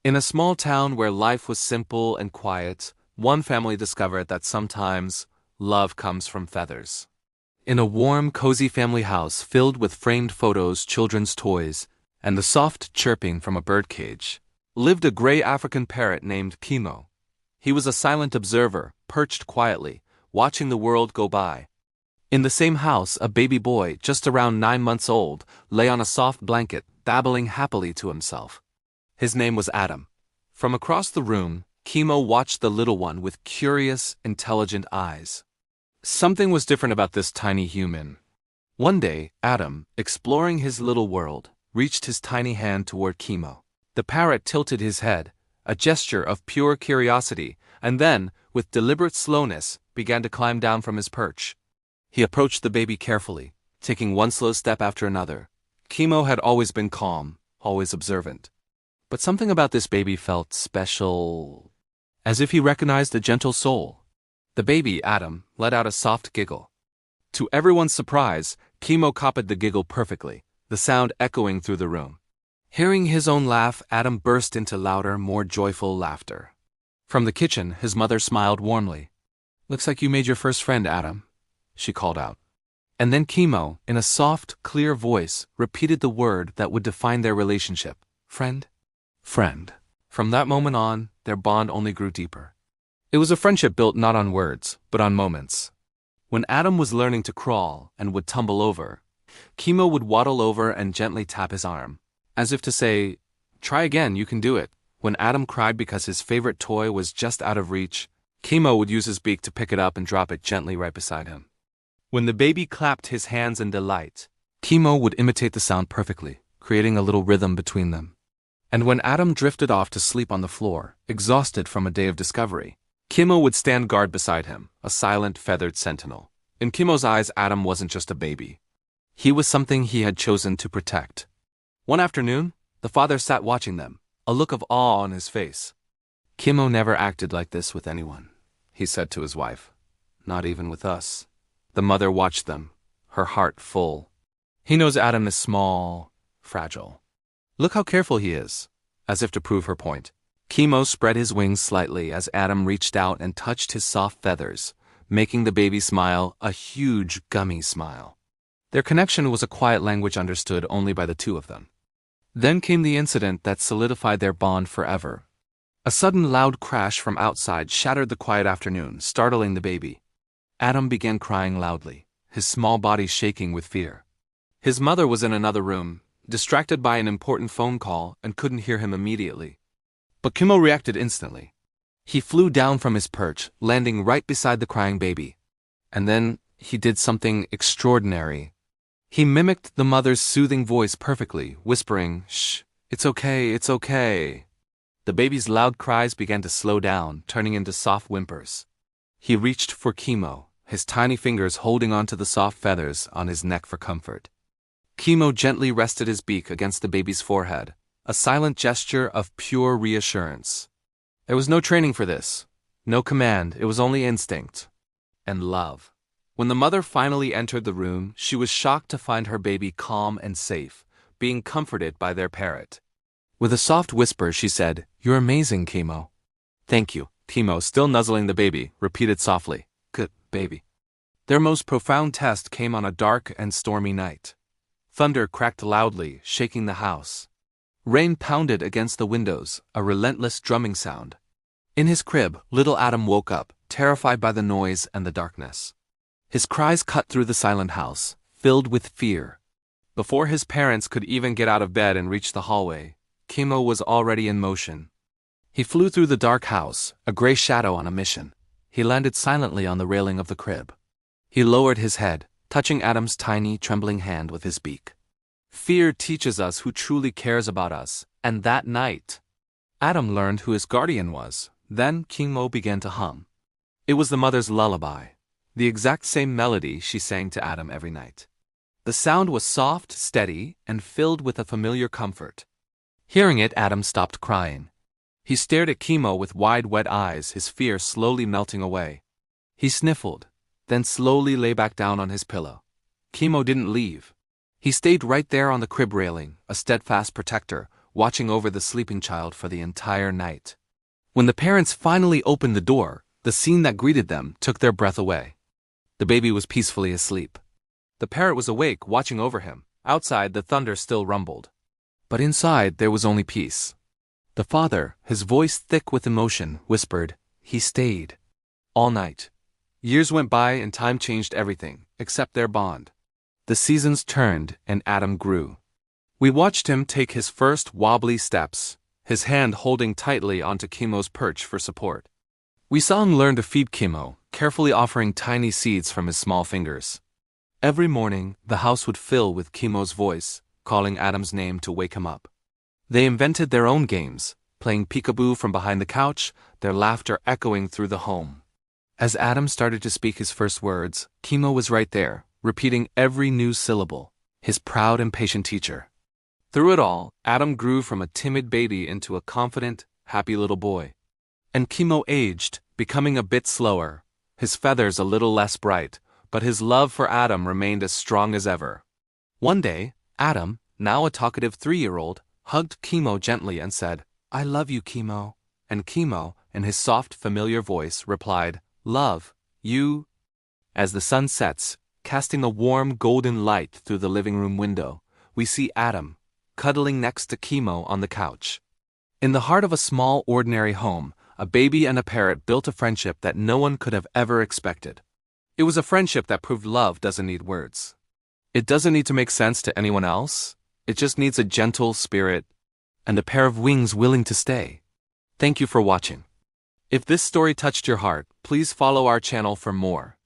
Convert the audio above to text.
In a small town where life was simple and quiet, one family discovered that sometimes love comes from feathers. In a warm, cozy family house filled with framed photos, children's toys, and the soft chirping from a birdcage, lived a gray African parrot named Kimo. He was a silent observer, perched quietly, watching the world go by. In the same house, a baby boy, just around 9 months old, lay on a soft blanket, babbling happily to himself. His name was Adam. From across the room, Kimo watched the little one with curious, intelligent eyes. Something was different about this tiny human. One day, Adam, exploring his little world, reached his tiny hand toward Kimo. The parrot tilted his head, a gesture of pure curiosity, and then, with deliberate slowness, began to climb down from his perch. He approached the baby carefully, taking one slow step after another. Kimo had always been calm, always observant. But something about this baby felt special, as if he recognized a gentle soul. The baby, Adam, let out a soft giggle. To everyone's surprise, Kimo copied the giggle perfectly, the sound echoing through the room. Hearing his own laugh, Adam burst into louder, more joyful laughter. From the kitchen, his mother smiled warmly. "Looks like you made your first friend, Adam," she called out. And then Kimo, in a soft, clear voice, repeated the word that would define their relationship. Friend? Friend. From that moment on, their bond only grew deeper. It was a friendship built not on words, but on moments. When Adam was learning to crawl and would tumble over, Kimo would waddle over and gently tap his arm, as if to say, "Try again, you can do it." When Adam cried because his favorite toy was just out of reach, Kimo would use his beak to pick it up and drop it gently right beside him. When the baby clapped his hands in delight, Kimo would imitate the sound perfectly, creating a little rhythm between them. And when Adam drifted off to sleep on the floor, exhausted from a day of discovery, Kimo would stand guard beside him, a silent, feathered sentinel. In Kimo's eyes, Adam wasn't just a baby. He was something he had chosen to protect. One afternoon, the father sat watching them, a look of awe on his face. "Kimo never acted like this with anyone," he said to his wife. "Not even with us." The mother watched them, her heart full. "He knows Adam is small, fragile. Look how careful he is," as if to prove her point. Kimo spread his wings slightly as Adam reached out and touched his soft feathers, making the baby smile, a huge, gummy smile. Their connection was a quiet language understood only by the two of them. Then came the incident that solidified their bond forever. A sudden loud crash from outside shattered the quiet afternoon, startling the baby. Adam began crying loudly, his small body shaking with fear. His mother was in another room, distracted by an important phone call, and couldn't hear him immediately. But Kimo reacted instantly. He flew down from his perch, landing right beside the crying baby. And then he did something extraordinary. He mimicked the mother's soothing voice perfectly, whispering, "Shh, it's okay, it's okay." The baby's loud cries began to slow down, turning into soft whimpers. He reached for Kimo, his tiny fingers holding onto the soft feathers on his neck for comfort. Kimo gently rested his beak against the baby's forehead, a silent gesture of pure reassurance. There was no training for this, no command, it was only instinct and love. When the mother finally entered the room, she was shocked to find her baby calm and safe, being comforted by their parrot. With a soft whisper, she said, "You're amazing, Kimo." "Thank you," Kimo, still nuzzling the baby, repeated softly, "Good baby." Their most profound test came on a dark and stormy night. Thunder cracked loudly, shaking the house. Rain pounded against the windows, a relentless drumming sound. In his crib, little Adam woke up, terrified by the noise and the darkness. His cries cut through the silent house, filled with fear. Before his parents could even get out of bed and reach the hallway, Kimo was already in motion. He flew through the dark house, a gray shadow on a mission. He landed silently on the railing of the crib. He lowered his head, touching Adam's tiny, trembling hand with his beak. Fear teaches us who truly cares about us, and that night, Adam learned who his guardian was. Then Kimo began to hum. It was the mother's lullaby, the exact same melody she sang to Adam every night. The sound was soft, steady, and filled with a familiar comfort. Hearing it, Adam stopped crying. He stared at Kimo with wide, wet eyes, his fear slowly melting away. He sniffled, then slowly lay back down on his pillow. Kimo didn't leave. He stayed right there on the crib railing, a steadfast protector, watching over the sleeping child for the entire night. When the parents finally opened the door, the scene that greeted them took their breath away. The baby was peacefully asleep. The parrot was awake, watching over him. Outside, the thunder still rumbled. But inside, there was only peace. The father, his voice thick with emotion, whispered, "He stayed." All night. Years went by and time changed everything, except their bond. The seasons turned and Adam grew. We watched him take his first wobbly steps, his hand holding tightly onto Kimo's perch for support. We saw him learn to feed Kimo, carefully offering tiny seeds from his small fingers. Every morning, the house would fill with Kimo's voice, calling Adam's name to wake him up. They invented their own games, playing peekaboo from behind the couch, their laughter echoing through the home. As Adam started to speak his first words, Kimo was right there, repeating every new syllable, his proud and patient teacher. Through it all, Adam grew from a timid baby into a confident, happy little boy. And Kimo aged, becoming a bit slower, his feathers a little less bright, but his love for Adam remained as strong as ever. One day, Adam, now a talkative 3-year-old, hugged Kimo gently and said, "I love you, Kimo." And Kimo, in his soft, familiar voice, replied, "Love, you." As the sun sets, casting a warm golden light through the living room window, we see Adam, cuddling next to Kimo on the couch. In the heart of a small, ordinary home, a baby and a parrot built a friendship that no one could have ever expected. It was a friendship that proved love doesn't need words. It doesn't need to make sense to anyone else. It just needs a gentle spirit and a pair of wings willing to stay. Thank you for watching. If this story touched your heart, please follow our channel for more.